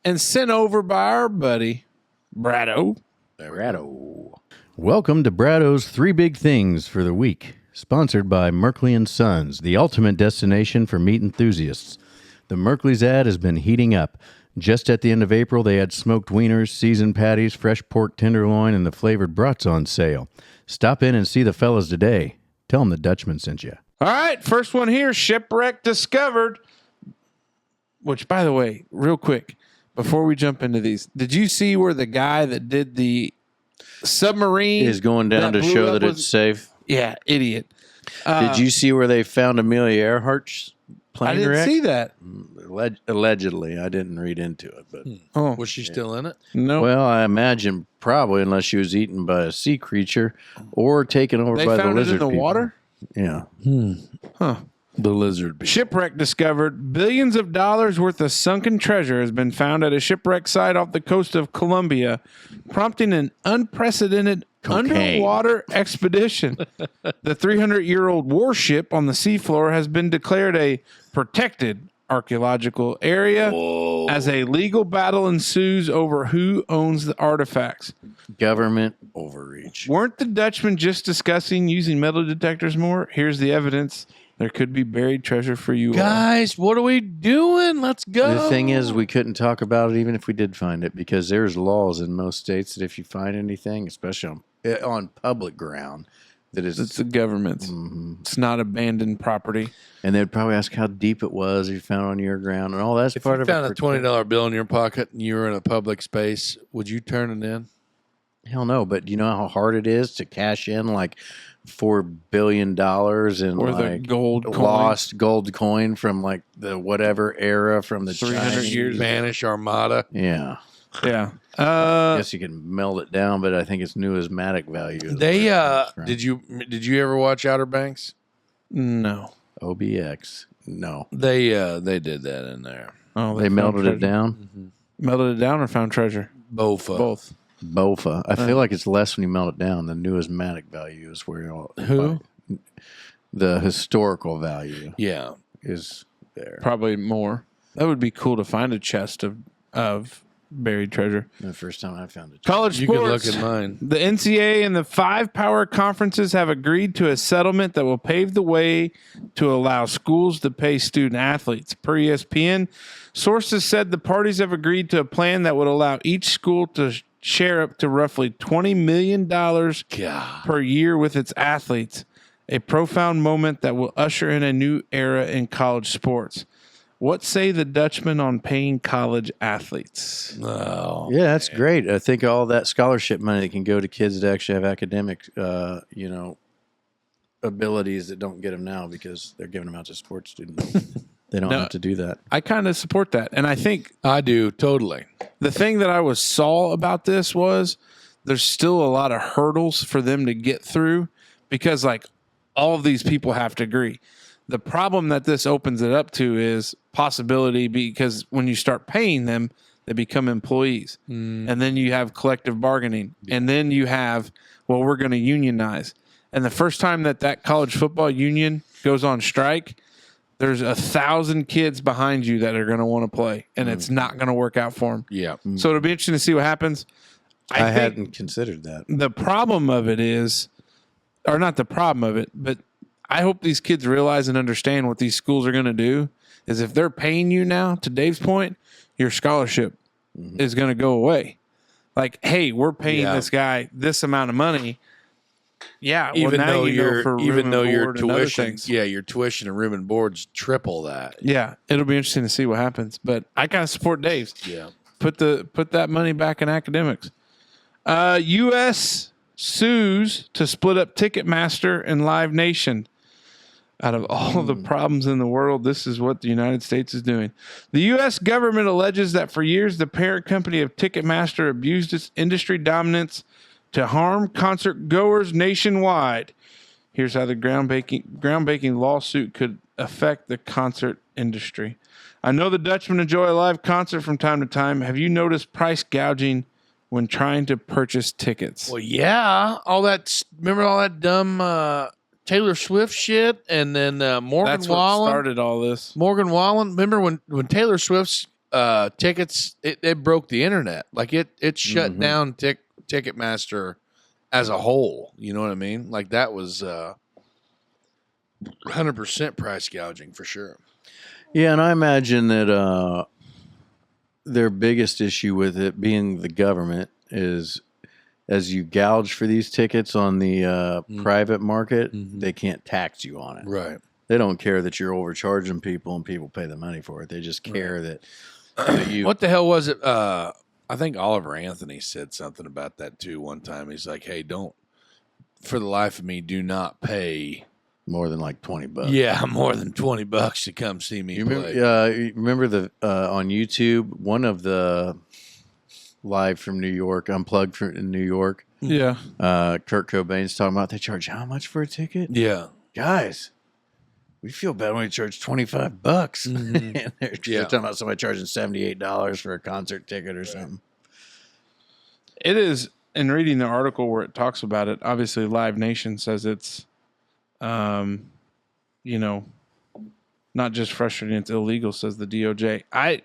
and sent over by our buddy, Brado. Brado. Welcome to Brado's 3 Big Things for the Week, sponsored by Merkley & Sons, the ultimate destination for meat enthusiasts. The Merkley's ad has been heating up. Just at the end of April, they had smoked wieners, seasoned patties, fresh pork tenderloin, and the flavored brats on sale. Stop in and see the fellas today. Tell them the Dutchman sent you. All right, first one here, shipwreck discovered. Which, by the way, real quick, before we jump into these, did you see where the guy that did the submarine Is going down to blew show up that was- it's safe. Yeah, idiot. Did you see where they found Amelia Earhart's plane I didn't wreck? see that. Allegedly. I didn't read into it, but Oh, Was she still in it? no. well, I imagine probably unless she was eaten by a sea creature or taken over They by the found it lizard in the people. water? Yeah. The lizard. Shipwreck discovered. Billions of dollars worth of sunken treasure has been found at a shipwreck site off the coast of Colombia, prompting an unprecedented Cocaine. underwater expedition. The 300-year-old warship on the seafloor has been declared a protected archaeological area as a legal battle ensues over who owns the artifacts. Government overreach. Weren't the Dutchmen just discussing using metal detectors more? Here's the evidence. There could be buried treasure for you all. Guys, what are we doing? Let's go. The thing is, we couldn't talk about it even if we did find it because there's laws in most states that if you find anything, especially on public ground, that is, It's the government's. It's not abandoned property. and they'd probably ask how deep it was if you found it on your ground and all that's if part you of found it. a $20 bill in your pocket and you were in a public space, would you turn it in? Hell no, but you know how hard it is to cash in like $4 billion in Or the like gold coin. lost gold coin from like the whatever era from the 300 Chinese. years. Spanish Armada. Yeah. Yeah. I guess you can melt it down, but I think it's numismatic value. is They where it comes from. did you ever watch Outer Banks? No. OBX. No. They did that in there. Oh, They found melted treasure. it down. Melted it down or found treasure? Bofa. Both. BOFA. I feel like it's less when you melt it down. The numismatic value is where you'll Who? the historical value Yeah. is there. Probably more. That would be cool to find a chest of buried treasure. The first time I found it. College You could sports. look at mine. The NCAA and the 5 power conferences have agreed to a settlement that will pave the way to allow schools to pay student athletes. Per ESPN, sources said the parties have agreed to a plan that would allow each school to share up to roughly $20 million God. per year with its athletes, a profound moment that will usher in a new era in college sports. What say the Dutchmen on paying college athletes? Oh, Yeah, that's great. I think all that scholarship money can go to kids that actually have academic, abilities that don't get them now because they're giving them out to sports students. They don't have to do that. I kind of support that. And I think I do totally. the thing that I saw about this was there's still a lot of hurdles for them to get through because like all of these people have to agree. The problem that this opens it up to is possibility because when you start paying them, they become employees. And then you have collective bargaining. And then you have, we're going to unionize. And the first time that college football union goes on strike, there's 1,000 kids behind you that are going to want to play. And it's not going to work out for them. Yeah. So it'll be interesting to see what happens. I hadn't considered that. The problem of it is, or not the problem of it, but I hope these kids realize and understand what these schools are going to do is if they're paying you now, to Dave's point, your scholarship is going to go away. Like, hey, we're paying this guy this amount of money. Yeah, Even though tuition, your tuition, your tuition and room and board's triple that. Yeah, it'll be interesting to see what happens. But I kind of support Dave's. Yeah, put that money back in academics. U.S. sues to split up Ticketmaster and Live Nation. Out of all the problems in the world, this is what the United States is doing. The U.S. government alleges that for years, the parent company of Ticketmaster abused its industry dominance to harm concert goers nationwide. Here's how the groundbreaking lawsuit could affect the concert industry. I know the Dutchmen enjoy a live concert from time to time. Have you noticed price gouging when trying to purchase tickets? well, yeah, remember all that dumb Taylor Swift shit, and then Morgan That's what Wallen started all this. Morgan Wallen. Remember when Taylor Swift's tickets it broke the internet, like it shut down Ticketmaster as a whole. You know what I mean? Like that was 100% price gouging for sure. Yeah, and I imagine that their biggest issue with it being the government is as you gouge for these tickets on the private market, they can't tax you on it. Right. They don't care that you're overcharging people and people pay the money for it. They just care that you. What the hell was it? I think Oliver Anthony said something about that too one time. He's like, hey, for the life of me, do not pay More than like $20. Yeah, more than $20 to come see me play. You remember the on YouTube, one of the live from New York, unplugged in New York. Yeah. Kurt Cobain's talking about they charge how much for a ticket? Yeah. Guys, we feel bad when we charge $25. And they're talking about somebody charging $78 for a concert ticket or something. It is, in reading the article where it talks about it, obviously Live Nation says it's, not just frustrating, it's illegal, says the DOJ.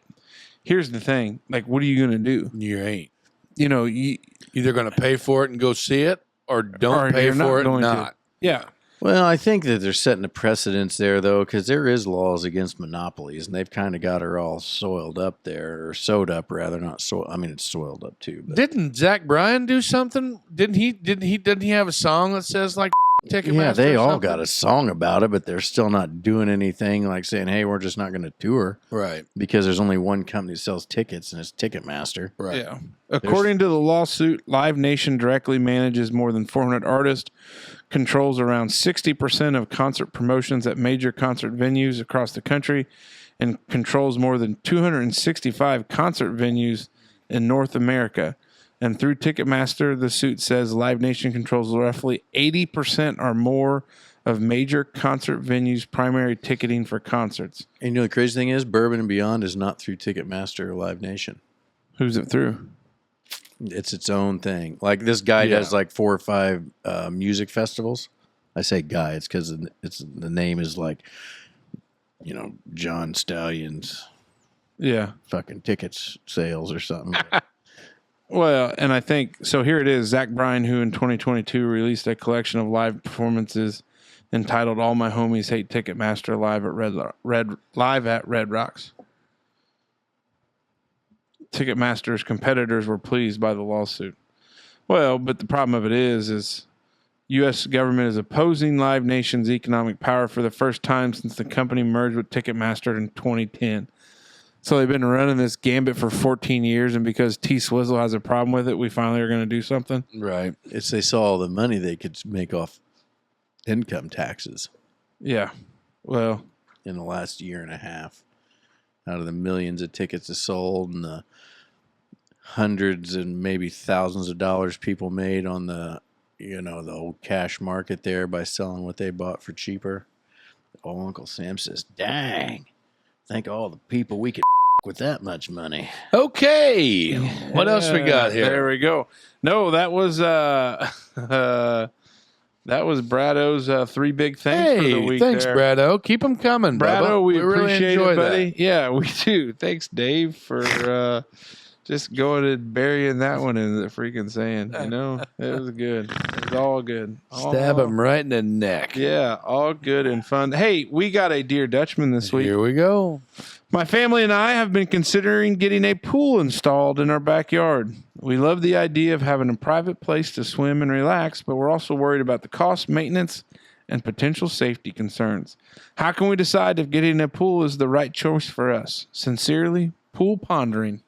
Here's the thing. Like, what are you going to do? You ain't. You either going to pay for it and go see it or don't pay for it and not. Yeah. Well, I think that they're setting a precedence there, though, because there is laws against monopolies, and they've kind of got her all soiled up there, or sewed up, rather, not soiled. I mean, it's soiled up, too. But. Didn't Zach Bryan do something? Didn't he have a song that says, like, Ticketmaster? Yeah, they all got a song about it, but they're still not doing anything like saying, hey, we're just not going to tour. Right. Because there's only one company that sells tickets, and it's Ticketmaster. Right. Yeah. According to the lawsuit, Live Nation directly manages more than 400 artists, controls around 60% of concert promotions at major concert venues across the country, and controls more than 265 concert venues in North America. And through Ticketmaster, the suit says Live Nation controls roughly 80% or more of major concert venues' primary ticketing for concerts. And the crazy thing is, Bourbon and Beyond is not through Ticketmaster or Live Nation. Who's it through? It's its own thing. Like this guy does like 4 or 5 music festivals. I say guy, it's because the name is like, John Stallion's fucking tickets sales or something. Well, and I think, so here it is, Zach Bryan, who in 2022 released a collection of live performances entitled All My Homies Hate Ticketmaster live at Red Rocks. Ticketmaster's competitors were pleased by the lawsuit. Well, but the problem of it is U.S. government is opposing Live Nation's economic power for the first time since the company merged with Ticketmaster in 2010. So they've been running this gambit for 14 years, and because T-Swizzle has a problem with it, we finally are going to do something. Right. It's they saw all the money they could make off income taxes Yeah. Well, in the last year and a half. Out of the millions of tickets that sold and the hundreds and maybe thousands of dollars people made on the, the old cash market there by selling what they bought for cheaper. Oh, Uncle Sam says, dang, think all the people we could with that much money. Okay. What else we got here? There we go. No, that was Brado's three big things for the week. Thanks, there. Brado. Keep them coming, Brado, Bubba. we really appreciate enjoy it, buddy. that. Yeah, we do. Thanks, Dave, for just going and burying that one in the freaking sand. It was good. It was all good. Stab him right in the neck. Yeah, all good and fun. Hey, we got a Dear Dutchman this week. Here we go. My family and I have been considering getting a pool installed in our backyard. We love the idea of having a private place to swim and relax, but we're also worried about the cost, maintenance, and potential safety concerns. How can we decide if getting a pool is the right choice for us? Sincerely, Pool Pondering.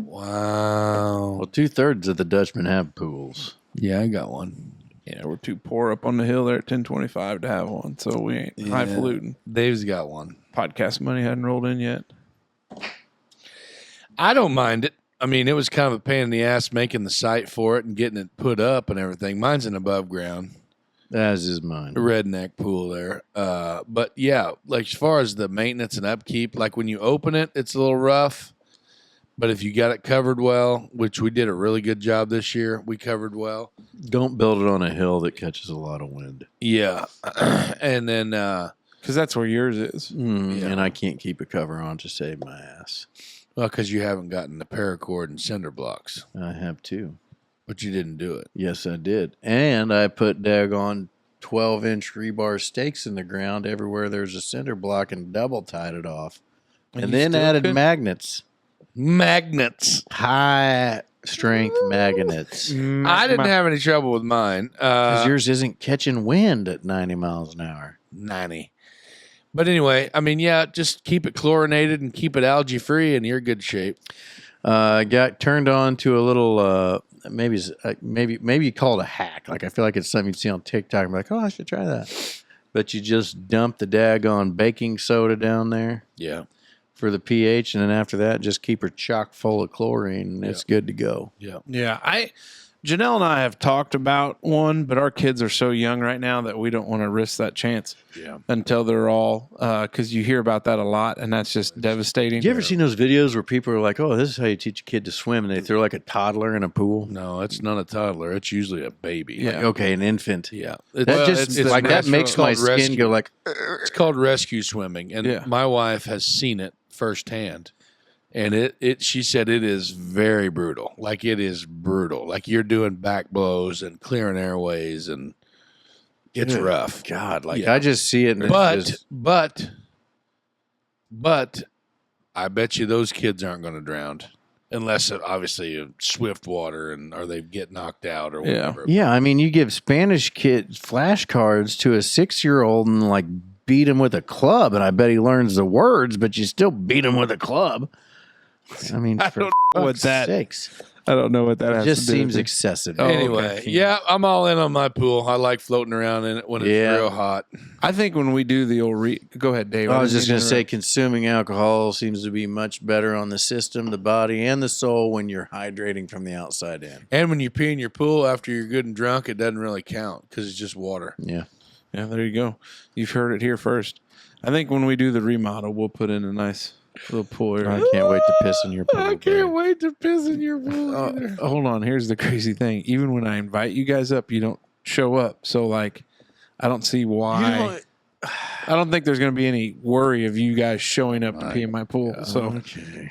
Wow. Well, 2/3 of the Dutchmen have pools. Yeah, I got one. Yeah, we're too poor up on the hill there at 1025 to have one, so we ain't highfalutin. Dave's got one. Podcast money hadn't rolled in yet. I don't mind it. I mean, it was kind of a pain in the ass making the site for it and getting it put up and everything. Mine's an above ground. As is mine. Redneck pool there. But yeah, like as far as the maintenance and upkeep, like when you open it, it's a little rough. But if you got it covered well, which we did a really good job this year, we covered well. Don't build it on a hill that catches a lot of wind. Yeah. And then, Because that's where yours is. Yeah. And I can't keep a cover on to save my ass. well, because you haven't gotten the paracord and cinder blocks, I have too. but you didn't do it. Yes, I did. And I put daggone 12-inch rebar stakes in the ground everywhere there's a cinder block and double tied it off. And you then still added couldn't? magnets. Magnets. High strength magnets. I didn't have any trouble with mine. Because yours isn't catching wind at 90 miles an hour. 90. But anyway, I mean, yeah, just keep it chlorinated and keep it algae free, and you're good shape. Got turned on to a little, maybe you call it a hack. Like I feel like it's something you'd see on TikTok. I'm like, oh, I should try that. But you just dump the daggone baking soda down there Yeah. for the pH, and then after that, just keep her chock full of chlorine, and it's good to go. Yeah. Yeah, Janelle and I have talked about one, but our kids are so young right now that we don't want to risk that chance Yeah. until they're all, because you hear about that a lot, and that's just devastating. You ever seen those videos where people are like, oh, this is how you teach a kid to swim, and they throw like a toddler in a pool? No, it's not a toddler. It's usually a baby. Yeah. Like, okay, an infant. Yeah. That it's like that natural. makes my It's called skin go like, It's called rescue swimming, and Yeah. my wife has seen it firsthand. And she said it is very brutal. Like it is brutal. Like you're doing back blows and clearing airways, and it's Good rough. God, like Yeah. I just see it. And it's just, But I bet you those kids aren't going to drown unless obviously swift water or they get knocked out or whatever. yeah, I mean, you give Spanish kids flashcards to a 6-year-old and like beat him with a club, and I bet he learns the words, but you still beat him with a club. I mean, I for don't know what fuck's that sakes. I don't know what that It has just to do seems with it. excessive. Oh, Anyway, okay. yeah, I'm all in on my pool. I like floating around in it when it's Yeah. real hot. I think when we do the old go ahead, Dave. I was didn't just mean going to to say, interrupt. consuming alcohol seems to be much better on the system, the body, and the soul when you're hydrating from the outside in. And when you pee in your pool after you're good and drunk, it doesn't really count because it's just water. Yeah. Yeah, there you go. You've heard it here first. I think when we do the remodel, we'll put in a nice little pool area. I can't wait to piss in your pool. I can't wait to piss in your pool. Hold on. Here's the crazy thing. Even when I invite you guys up, you don't show up. So, like, I don't see why. I don't think there's going to be any worry of you guys showing up to pee in my pool. So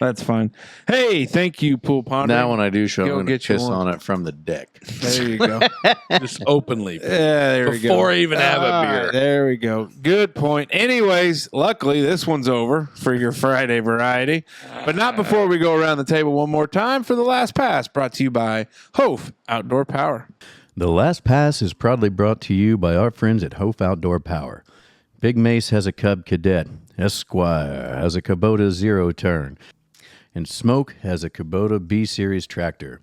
that's fine. Hey, thank you, Pool Ponder. Now when I do show, Go I'm going to get you piss one. on it from the deck. There you go. Just openly. Yeah, there we go. Before I even have a All beer. right, there we go. Good point. Anyways, luckily this one's over for your Friday variety, but not before we go around the table one more time for the last pass. Brought to you by Hopf Outdoor Power. The Last Pass is proudly brought to you by our friends at Hopf Outdoor Power. Big Mace has a Cub Cadet, Esquire has a Kubota Zero Turn, and Smoke has a Kubota B-Series tractor.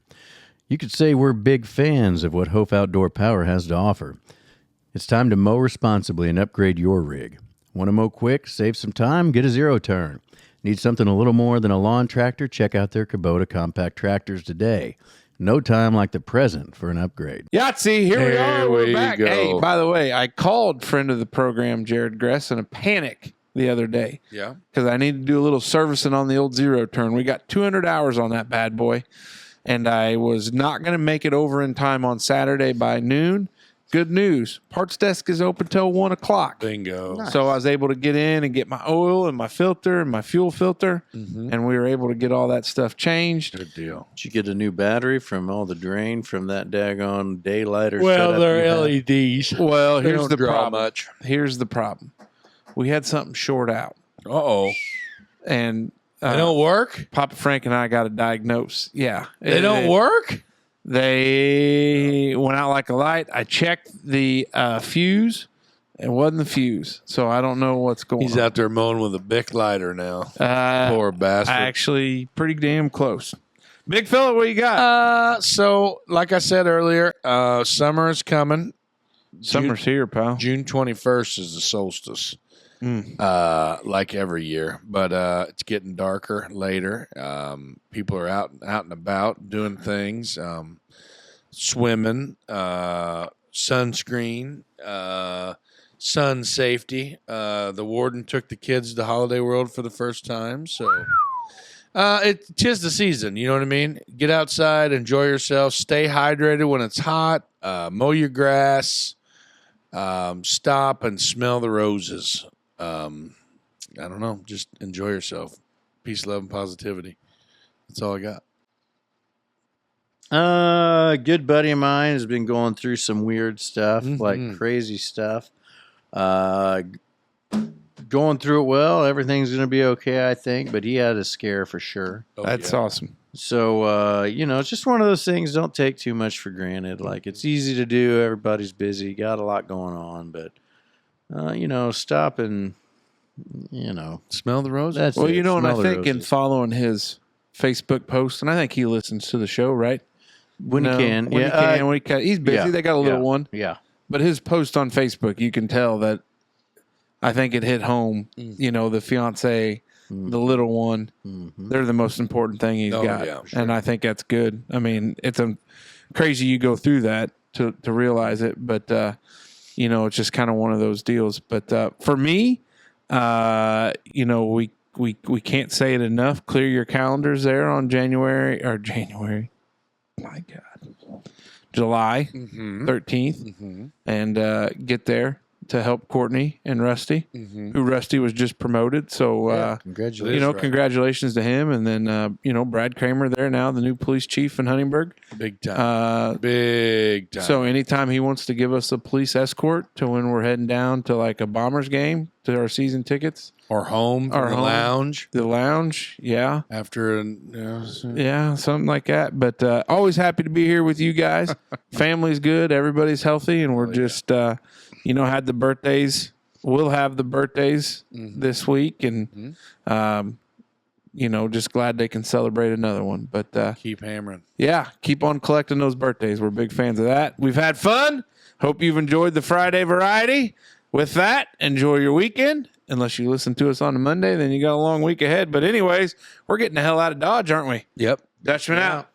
You could say we're big fans of what Hopf Outdoor Power has to offer. It's time to mow responsibly and upgrade your rig. Want to mow quick, save some time, get a Zero Turn. Need something a little more than a lawn tractor? Check out their Kubota compact tractors today. No time like the present for an upgrade. Yahtzee, here we are. Here We're we back. go. Hey, by the way, I called friend of the program, Jared Gress, in a panic the other day Yeah. because I need to do a little servicing on the old Zero Turn. We got 200 hours on that bad boy, and I was not going to make it over in time on Saturday by noon. Good news. Parts desk is open till 1 o'clock. Bingo. So I was able to get in and get my oil and my filter and my fuel filter, and we were able to get all that stuff changed. Good deal. Did you get a new battery from all the drain from that daggone daylighter Well, setup they're you had? LEDs. Well, They here's don't the draw problem. much. Here's the problem. We had something short out, Uh-oh. and They don't work? Papa Frank and I got to diagnose. Yeah, They don't work? They went out like a light. I checked the fuse. It wasn't the fuse, so I don't know what's going He's on. out there mowing with a Bic lighter now. I Poor bastard. actually pretty damn close. Big fella, what you got? So, like I said earlier, summer is coming. Summer's here, pal. June 21st is the solstice, like every year. But it's getting darker later. People are out and about doing things, swimming, sunscreen, sun safety. The warden took the kids to Holiday World for the first time, so tis the season. You know what I mean? Get outside, enjoy yourself, stay hydrated when it's hot, mow your grass, stop and smell the roses. I don't know, just enjoy yourself. Peace, love, and positivity. That's all I got. A good buddy of mine has been going through some weird stuff, Mhm. like crazy stuff. Going through it well. Everything's going to be okay, I think, but he had a scare for sure. Oh, That's yeah. awesome. So, it's just one of those things. Don't take too much for granted. Like, it's easy to do. Everybody's busy, got a lot going on, but, stop and, Smell the roses. that's Well, it. you know, and I Smell the think in roses. following his Facebook post, and I think he listens to the show, right? when No, you can. when Yeah, he can. He's busy. yeah, They got a little yeah. one. yeah. But his post on Facebook, you can tell that I think it hit home. The fiance, the little one, they're the most important thing he's Oh, got. yeah, And I think that's good. I mean, it's crazy you go through that to realize it. But, it's just kind of one of those deals. But for me, we can't say it enough. Clear your calendars there on January. My God. July 13th. And get there to help Courtney and Rusty, who Rusty was just promoted. So, Congratulations. congratulations to him. And then, Brad Kramer there now, the new police chief in Huntingburg. Big time. Big time. So anytime he wants to give us a police escort to when we're heading down to like a Bombers game to our season tickets, or home, Or or the home. lounge the lounge, yeah. after Yeah, something like that. But always happy to be here with you guys. Family's good. Everybody's healthy. And we're just, had the birthdays. We'll have the birthdays this week. And, just glad they can celebrate another one. But, keep hammering. yeah, keep on collecting those birthdays. We're big fans of that. We've had fun. Hope you've enjoyed the Friday variety. With that, enjoy your weekend. Unless you listen to us on a Monday, then you got a long week ahead. But anyways, we're getting the hell out of Dodge, aren't we? Yep. Dutchman out.